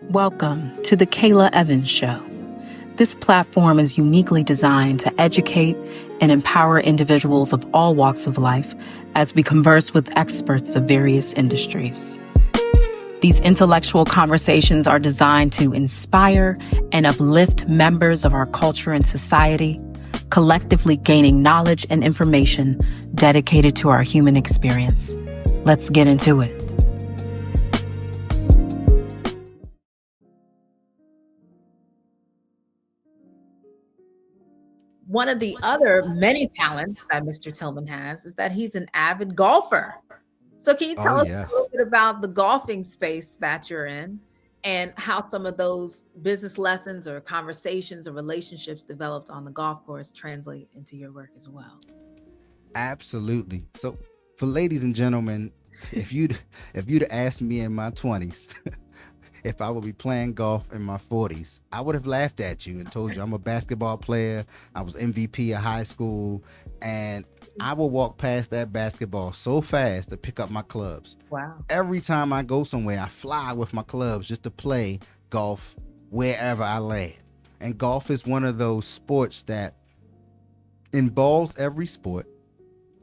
Welcome to the Kaala Evans Show. This platform is uniquely designed to educate and empower individuals of all walks of life as we converse with experts of various industries. These intellectual conversations are designed to inspire and uplift members of our culture and society, collectively gaining knowledge and information dedicated to our human experience. Let's get into it. One of the other many talents that Mr. Tilghman has is that he's an avid golfer. So can you tell us a little bit about the golfing space that you're in and how some of those business lessons or conversations or relationships developed on the golf course translate into your work as well? Absolutely. So for ladies and gentlemen, if you'd asked me in my 20s if I would be playing golf in my 40s, I would have laughed at you and told you I'm a basketball player. I was MVP of high school, and I will walk past that basketball so fast to pick up my clubs. Wow. Every time I go somewhere, I fly with my clubs just to play golf wherever I land. And golf is one of those sports that involves every sport.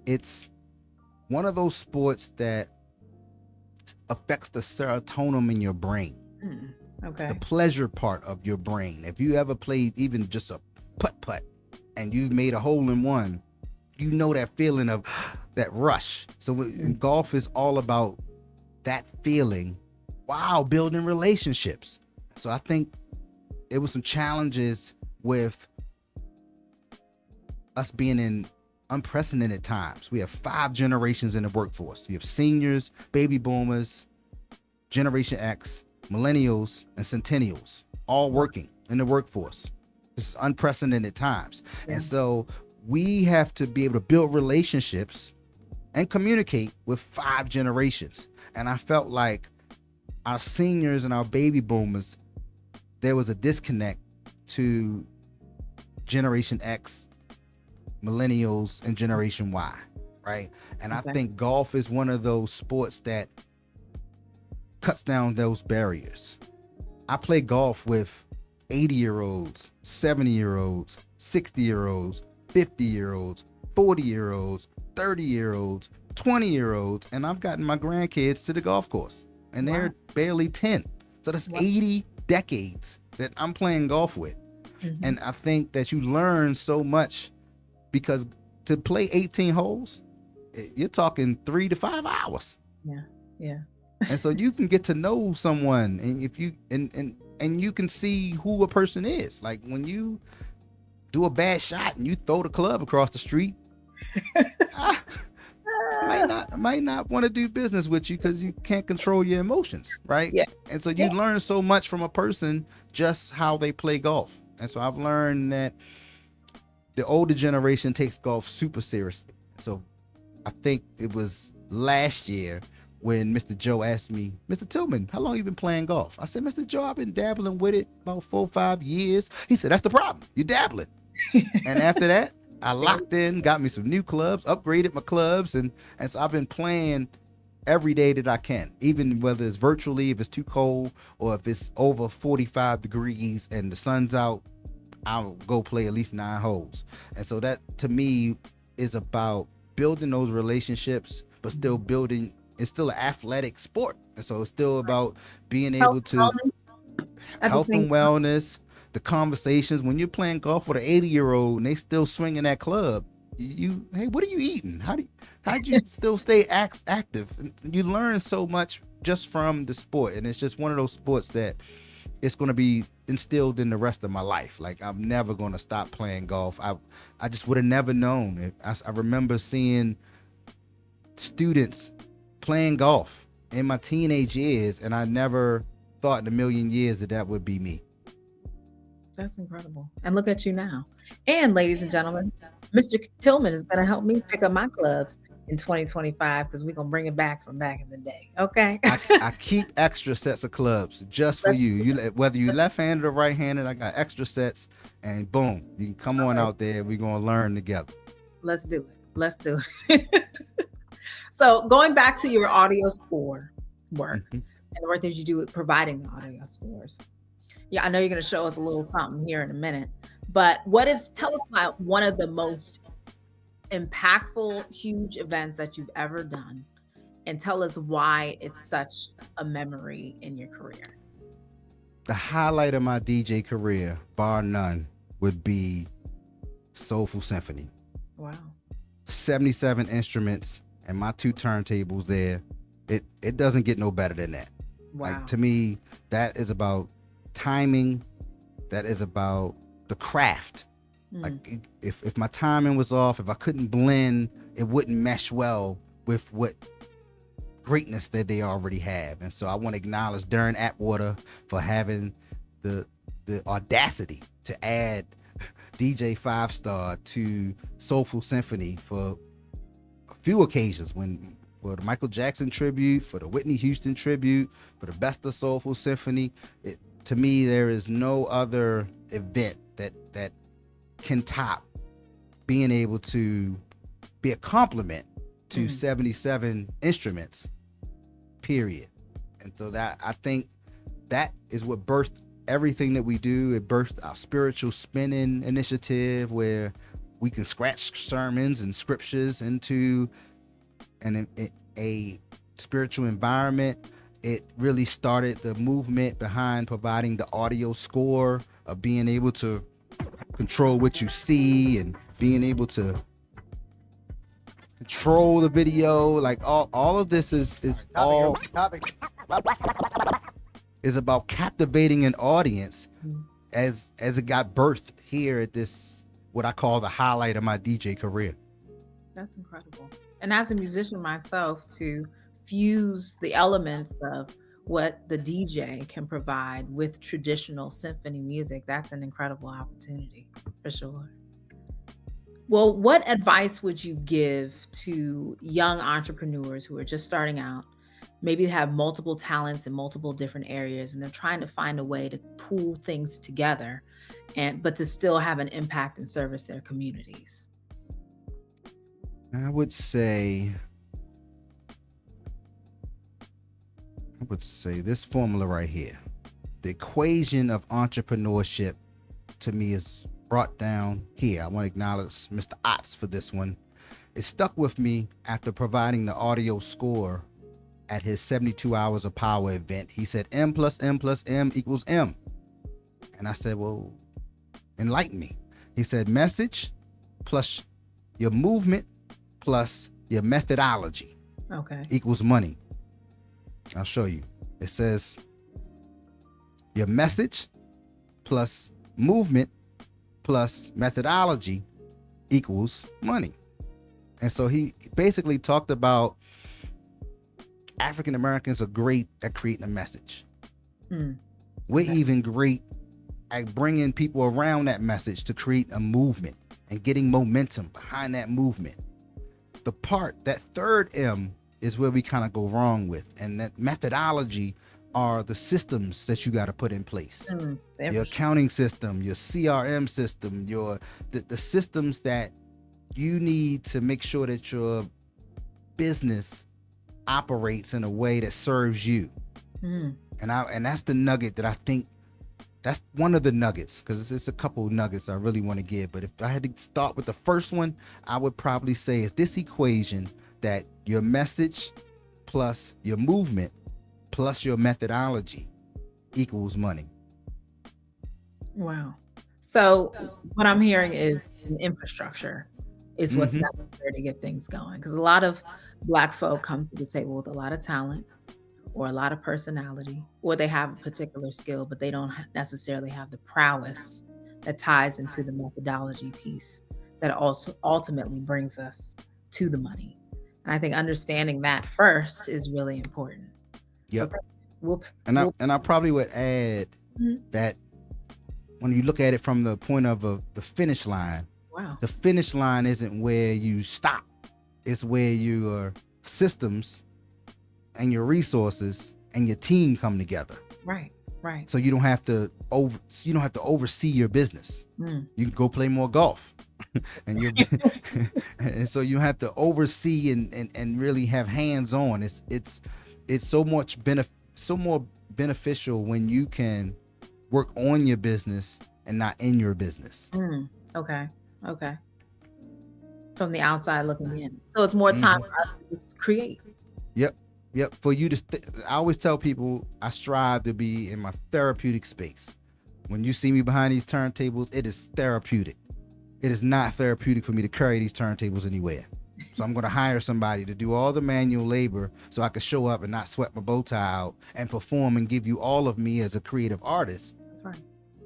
It's one of those sports that affects the serotonin in your brain. Okay. The pleasure part of your brain. If you ever played even just a putt and you made a hole in one, you know that feeling of that rush. So golf is all about that feeling while building relationships. So I think it was some challenges with us being in unprecedented times. We have 5 generations in the workforce. You have seniors, baby boomers, Generation X, millennials, and centennials all working in the workforce. This is unprecedented times. Yeah. And so we have to be able to build relationships and communicate with 5 generations. And I felt like our seniors and our baby boomers, there was a disconnect to Generation X, millennials, and Generation Y, right? And okay. I think golf is one of those sports that cuts down those barriers. I play golf with 80-year-olds, 70-year-olds, 60-year-olds, 50-year-olds, 40-year-olds, 30-year-olds, 20-year-olds, and I've gotten my grandkids to the golf course, and they're barely 10. So that's 80 decades that I'm playing golf with. Mm-hmm. And I think that you learn so much because to play 18 holes, you're talking 3 to 5 hours. Yeah. And so you can get to know someone, and if you and you can see who a person is. Like when you do a bad shot and you throw the club across the street, I might not want to do business with you because you can't control your emotions, right? Yeah. And so you learn so much from a person just how they play golf. And so I've learned that the older generation takes golf super seriously. So I think it was last year when Mr. Joe asked me, Mr. Tilghman, how long you been playing golf? I said, Mr. Joe, I've been dabbling with it about 4 or 5 years. He said, that's the problem. You're dabbling. And after that, I locked in, got me some new clubs, upgraded my clubs. And so I've been playing every day that I can, even whether it's virtually, if it's too cold, or if it's over 45 degrees and the sun's out, I'll go play at least 9 holes. And so that, to me, is about building those relationships, but still building. It's still an athletic sport. And so it's still about being able to health and wellness, the conversations. When you're playing golf with an 80-year-old and they still swinging that club, hey, what are you eating? How'd you still stay active? You learn so much just from the sport. And it's just one of those sports that it's going to be instilled in the rest of my life. Like I'm never going to stop playing golf. I just would have never known. I remember seeing students playing golf in my teenage years, and I never thought in a million years that would be me. That's incredible. And look at you now. And ladies and gentlemen, Mr. Tilghman is going to help me pick up my clubs in 2025 because we're going to bring it back from back in the day. Okay. I keep extra sets of clubs just for you. Whether you left-handed or right-handed, I got extra sets, and boom, you can come on out there. We're going to learn together. Let's do it. So going back to your audio score work, and the work that you do with providing the audio scores. Yeah, I know you're going to show us a little something here in a minute, but tell us about one of the most impactful, huge events that you've ever done, and tell us why it's such a memory in your career. The highlight of my DJ career, bar none, would be Soulful Symphony. Wow. 77 instruments and my 2 turntables there. It doesn't get no better than that. Wow. Like, to me, that is about timing. That is about the craft. Like, if my timing was off, if I couldn't blend, it wouldn't mesh well with what greatness that they already have. And so I want to acknowledge Darren Atwater for having the audacity to add DJ 5-Star to Soulful Symphony for a few occasions, for the Michael Jackson tribute, for the Whitney Houston tribute, for the Best of Soulful Symphony. To me, there is no other event that can top being able to be a compliment to 77 instruments, period. And so that, I think that is what birthed everything that we do. It birthed our spiritual spinning initiative, where we can scratch sermons and scriptures into a spiritual environment. It really started the movement behind providing the audio score, of being able to control what you see and being able to control the video. Like, all of this is about captivating an audience as it got birthed here at this, what I call the highlight of my DJ career. That's incredible. And as a musician myself, to fuse the elements of what the DJ can provide with traditional symphony music, that's an incredible opportunity, for sure. Well, what advice would you give to young entrepreneurs who are just starting out, maybe have multiple talents in multiple different areas, and they're trying to find a way to pool things together, but to still have an impact and service their communities? I would say this formula right here. The equation of entrepreneurship, to me, is brought down here. I want to acknowledge Mr. Otts for this one. It stuck with me after providing the audio score at his 72 Hours of Power event. He said M plus M plus M equals M. And I said, well, enlighten me. He said message plus your movement plus your methodology equals money. I'll show you. It says your message plus movement plus methodology equals money. And so he basically talked about African Americans are great at creating a message. We're even great at bringing people around that message to create a movement and getting momentum behind that movement. That third M is where we kind of go wrong with. And that methodology are the systems that you got to put in place. Your accounting system, your CRM system, the systems that you need to make sure that your business operates in a way that serves you. And that's the nugget that I think, that's one of the nuggets, because it's a couple nuggets I really want to give. But if I had to start with the first one, I would probably say it's this equation that your message plus your movement plus your methodology equals money. Wow. So what I'm hearing is an infrastructure is what's necessary to get things going. Because a lot of Black folk come to the table with a lot of talent or a lot of personality, or they have a particular skill, but they don't necessarily have the prowess that ties into the methodology piece that also ultimately brings us to the money. And I think understanding that first is really important. Yep. I probably would add that when you look at it from the point of the finish line, the finish line isn't where you stop. It's where your systems and your resources and your team come together. Right. So you don't have to oversee your business. You can go play more golf. And so you have to oversee and really have hands on. It's so much so more beneficial when you can work on your business and not in your business. Okay. Okay. From the outside looking in. So it's more time for us to just create. Yep. For you to, I always tell people I strive to be in my therapeutic space. When you see me behind these turntables, it is therapeutic. It is not therapeutic for me to carry these turntables anywhere. So I'm going to hire somebody to do all the manual labor so I can show up and not sweat my bow tie out and perform and give you all of me as a creative artist. That's right.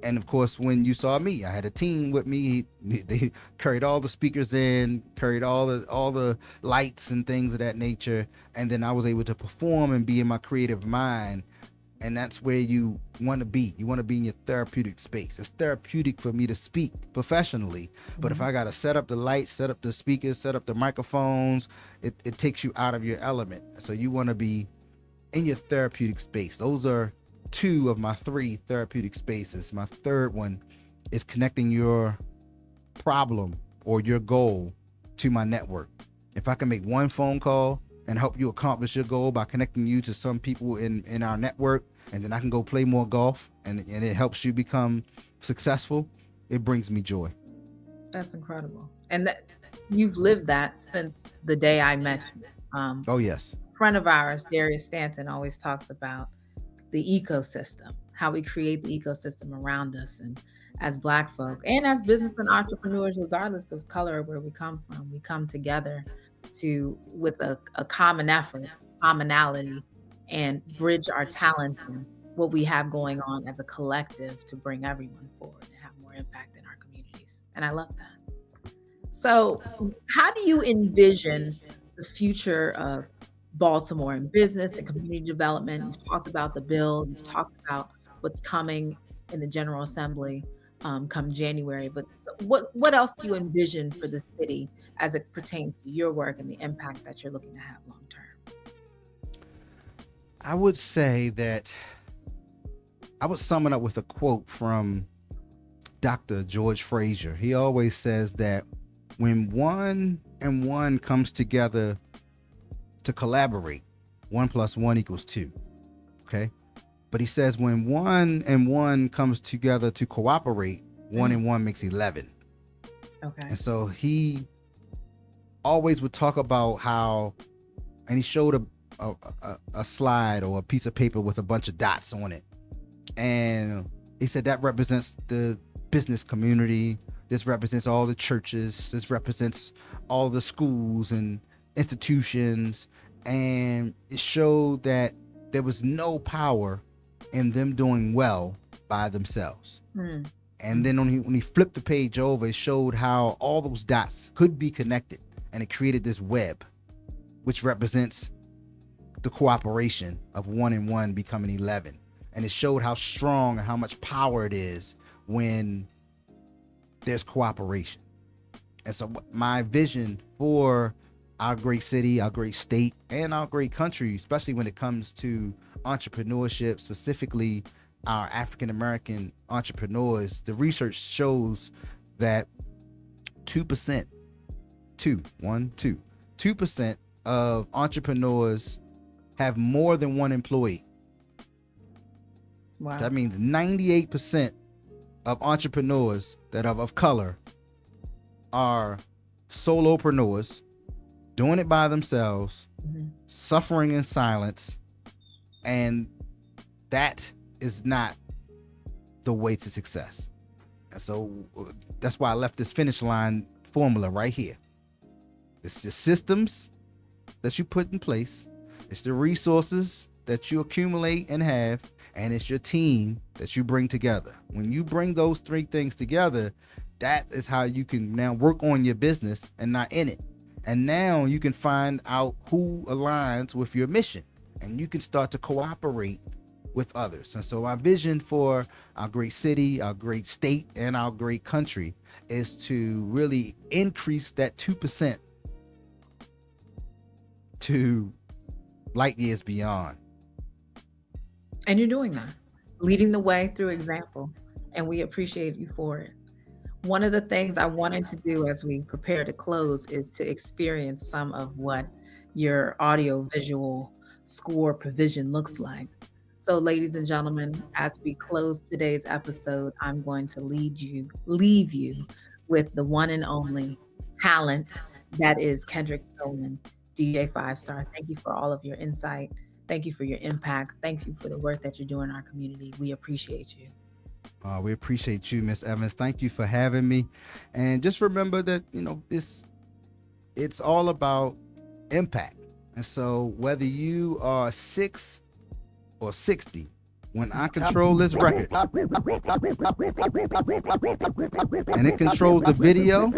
And of course, when you saw me, I had a team with me. They carried all the speakers in, carried all the lights and things of that nature. And then I was able to perform and be in my creative mind. And that's where you want to be. You want to be in your therapeutic space. It's therapeutic for me to speak professionally. But if I got to set up the lights, set up the speakers, set up the microphones, it takes you out of your element. So you want to be in your therapeutic space. Those are 2 of my 3 therapeutic spaces. My third one is connecting your problem or your goal to my network. If I can make one phone call and help you accomplish your goal by connecting you to some people in our network, and then I can go play more golf and it helps you become successful, it brings me joy. That's incredible. And that you've lived that since the day I met you. Oh, yes. A friend of ours, Darius Stanton, always talks about the ecosystem, how we create the ecosystem around us. And as Black folk and as business and entrepreneurs, regardless of color or where we come from, we come together with a common effort, commonality, and bridge our talents and what we have going on as a collective to bring everyone forward and have more impact in our communities. And I love that. So how do you envision the future of Baltimore in business and community development? You've talked about the bill, you've talked about what's coming in the General Assembly come January, but what else do you envision for the city as it pertains to your work and the impact that you're looking to have long term? I would say that I would sum it up with a quote from Dr. George Fraser. He always says that when 1 and 1 comes together to collaborate, 1 + 1 = 2. Okay. But he says when 1 and 1 comes together to cooperate, 1 and 1 makes 11. Okay. And so he always would talk about how, and he showed a slide or a piece of paper with a bunch of dots on it. And he said that represents the business community. This represents all the churches. This represents all the schools and institutions. And it showed that there was no power in them doing well by themselves. And then when he flipped the page over, it showed how all those dots could be connected, and it created this web, which represents the cooperation of 1 and 1 becoming 11. And it showed how strong and how much power it is when there's cooperation. And so my vision for our great city, our great state, and our great country, especially when it comes to entrepreneurship, specifically our African-American entrepreneurs, the research shows that 2% of entrepreneurs have more than 1 employee. Wow. That means 98% of entrepreneurs that are of color are solopreneurs, doing it by themselves, suffering in silence, and that is not the way to success. And so that's why I left this finish line formula right here. It's the systems that you put in place, it's the resources that you accumulate and have, and it's your team that you bring together. When you bring those 3 things together, that is how you can now work on your business and not in it. And now you can find out who aligns with your mission, and you can start to cooperate with others. And so our vision for our great city, our great state, and our great country is to really increase that 2% to light years beyond. And you're doing that, leading the way through example, and we appreciate you for it. One of the things I wanted to do as we prepare to close is to experience some of what your audio visual score provision looks like. So, ladies and gentlemen, as we close today's episode, I'm going to leave you with the one and only talent that is Kendrick Tilghman, DJ Five Star. Thank you for all of your insight. Thank you for your impact. Thank you for the work that you're doing in our community. We appreciate you. We appreciate you, Miss Evans. Thank you for having me. And just remember that, it's all about impact. And so whether you are 6 or 60, when I control this record and it controls the video,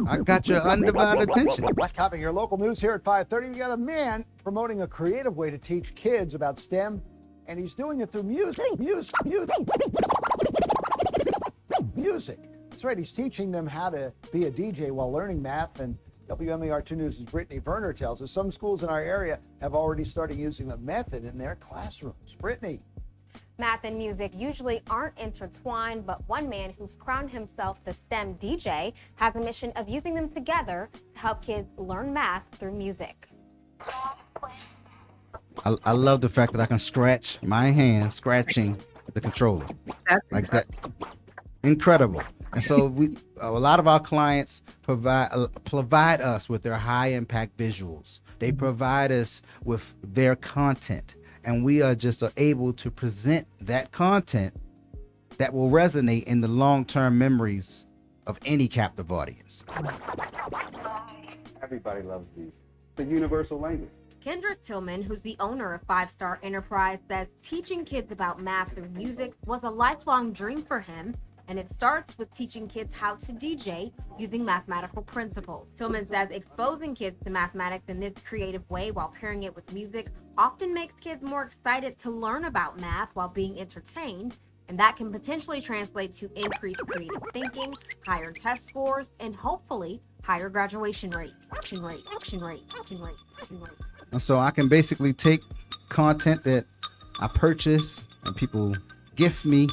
I got your undivided attention. Topping your local news here at 5:30, we got a man promoting a creative way to teach kids about STEM, and he's doing it through music. That's right, he's teaching them how to be a DJ while learning math. And WMAR2 News' Brittany Verner tells us some schools in our area have already started using the method in their classrooms. Brittany. Math and music usually aren't intertwined, but one man who's crowned himself the STEM DJ has a mission of using them together to help kids learn math through music. I love the fact that I can scratch my hand scratching the controller. Like that. Incredible. And so a lot of our clients provide us with their high impact visuals. They provide us with their content, and we are just able to present that content that will resonate in the long-term memories of any captive audience. Everybody loves these. It's a universal language. Kendrick Tilghman, who's the owner of 5 Star Enterprise, says teaching kids about math through music was a lifelong dream for him, and it starts with teaching kids how to DJ using mathematical principles. Tilghman says exposing kids to mathematics in this creative way while pairing it with music often makes kids more excited to learn about math while being entertained, and that can potentially translate to increased creative thinking, higher test scores, and hopefully higher graduation rate. And so I can basically take content that I purchase and people gift me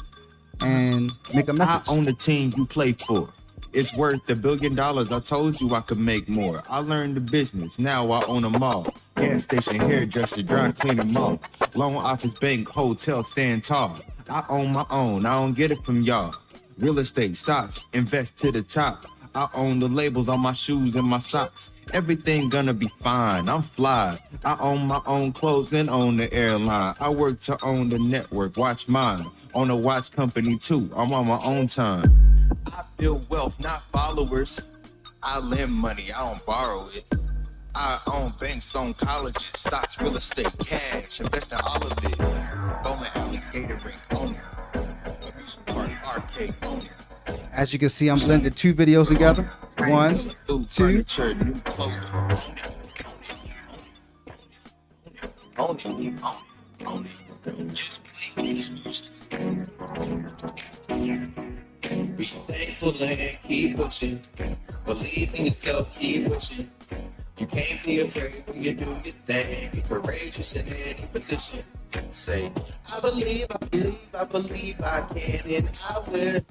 and make a message. I own the team you play for. It's worth $1 billion. I told you I could make more. I learned the business. Now I own them all. Gas station, hairdresser, dry cleaner, mall. Loan office, bank, hotel, stand tall. I own my own. I don't get it from y'all. Real estate, stocks, invest to the top. I own the labels on my shoes and my socks. Everything gonna be fine. I'm fly. I own my own clothes and own the airline. I work to own the network. Watch mine. Own a watch company too. I'm on my own time. I build wealth, not followers. I lend money. I don't borrow it. I own banks, own colleges, stocks, real estate, cash. Invest in all of it. Bowling alley, skating rink, own it. Amusement park, arcade, own it. As you can see, I'm blending 2 videos together. 1, 2. Be thankful and keep pushing. Believe in yourself, keep pushing. You can't be afraid when you do your thing. Be courageous in any position. Say, I believe I can, and I will.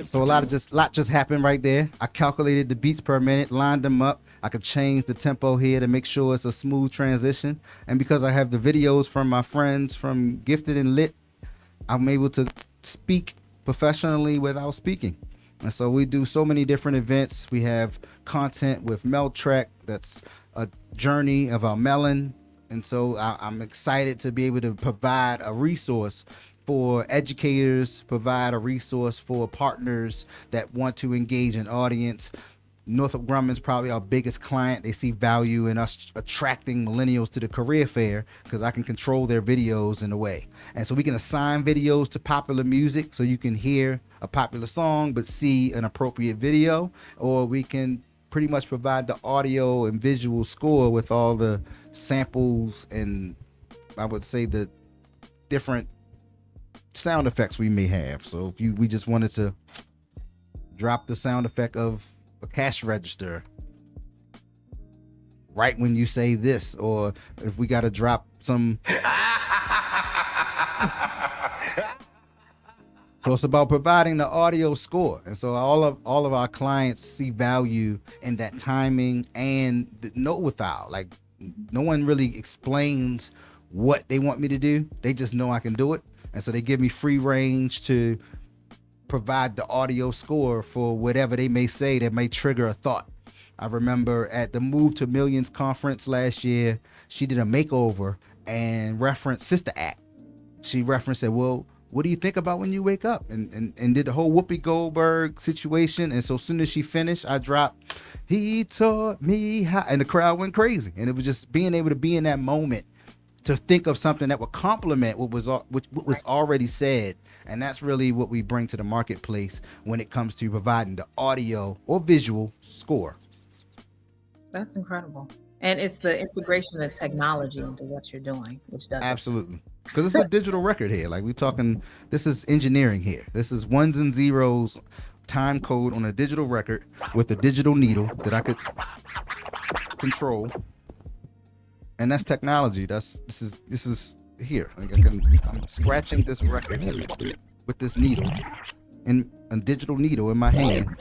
So a lot just happened right there. I calculated the beats per minute, lined them up. I could change the tempo here to make sure it's a smooth transition. And because I have the videos from my friends from Gifted and Lit, I'm able to speak professionally without speaking. And so we do so many different events. We have content with Mel Trek, that's a journey of our melon. And so I'm excited to be able to provide a resource for educators, provide a resource for partners that want to engage an audience. Northrop Grumman's probably our biggest client. They see value in us attracting millennials to the career fair because I can control their videos in a way. And so we can assign videos to popular music so you can hear a popular song but see an appropriate video, or we can pretty much provide the audio and visual score with all the samples and I would say the different sound effects we may have. So if we just wanted to drop the sound effect of a cash register right when you say this, or if we got to drop some so it's about providing the audio score. And so all of our clients see value in that timing and the note without, like no one really explains what they want me to do. They just know I can do it. And so they give me free range to provide the audio score for whatever they may say that may trigger a thought. I remember at the Move to Millions conference last year, she did a makeover and referenced Sister Act. She referenced it, well, what do you think about when you wake up? And did the whole Whoopi Goldberg situation. And so as soon as she finished, I dropped, he taught me how, and the crowd went crazy. And it was just being able to be in that moment to think of something that would complement what was already said. And that's really what we bring to the marketplace when it comes to providing the audio or visual score. That's incredible. And it's the integration of technology into what you're doing, which does absolutely. Because it's a digital record here. Like we're talking, this is engineering here. This is ones and zeros time code on a digital record with a digital needle that I could control. And that's technology. This is here. Like I'm scratching this record here with this needle and a digital needle in my hand.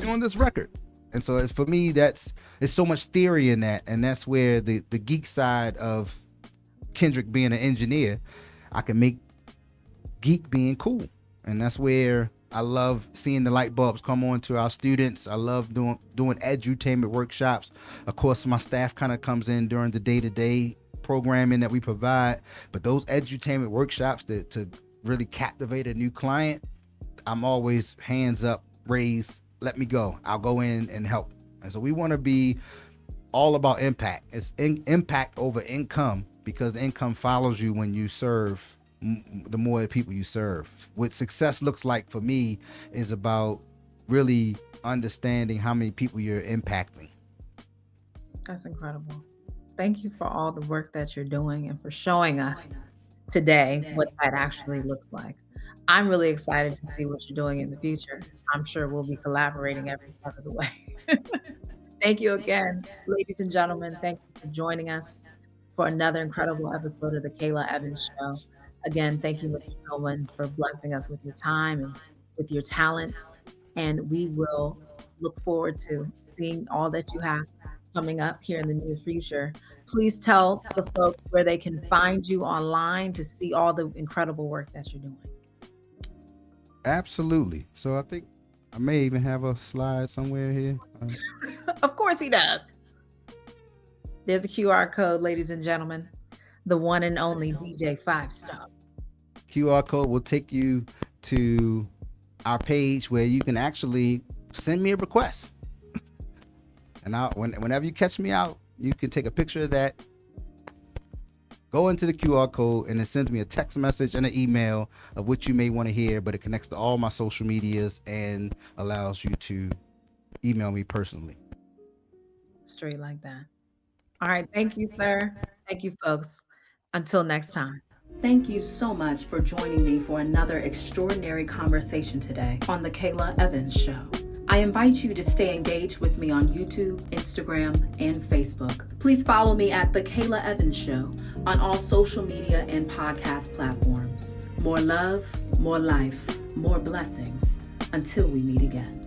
On this record. And so for me, there's so much theory in that, and that's where the geek side of Kendrick being an engineer, I can make geek being cool. And that's where I love seeing the light bulbs come on to our students. I love doing edutainment workshops. Of course, my staff kind of comes in during the day-to-day programming that we provide, but those edutainment workshops to really captivate a new client, I'm always hands up, raise, let me go. I'll go in and help. And so we want to be all about impact. It's impact over income, because the income follows you when you serve. The more people you serve. What success looks like for me is about really understanding how many people you're impacting. That's incredible. Thank you for all the work that you're doing and for showing us today what that actually looks like. I'm really excited to see what you're doing in the future. I'm sure we'll be collaborating every step of the way. Thank you again, ladies and gentlemen. Thank you for joining us for another incredible episode of the Kaala Evans Show. Again, thank you, Mr. Tilghman, for blessing us with your time and with your talent. And we will look forward to seeing all that you have coming up here in the near future. Please tell the folks where they can find you online to see all the incredible work that you're doing. Absolutely. So I think I may even have a slide somewhere here. Of course he does. There's a QR code, ladies and gentlemen. The one and only DJ 5-Star. QR code will take you to our page where you can actually send me a request. And whenever you catch me out, you can take a picture of that, go into the QR code, and it sends me a text message and an email of what you may want to hear, but it connects to all my social medias and allows you to email me personally. Straight like that. All right. Thank you, sir. Thank you, folks. Until next time. Thank you so much for joining me for another extraordinary conversation today on the Kaala Evans Show. I invite you to stay engaged with me on YouTube, Instagram, and Facebook. Please follow me at the Kaala Evans Show on all social media and podcast platforms. More love, more life, more blessings. Until we meet again.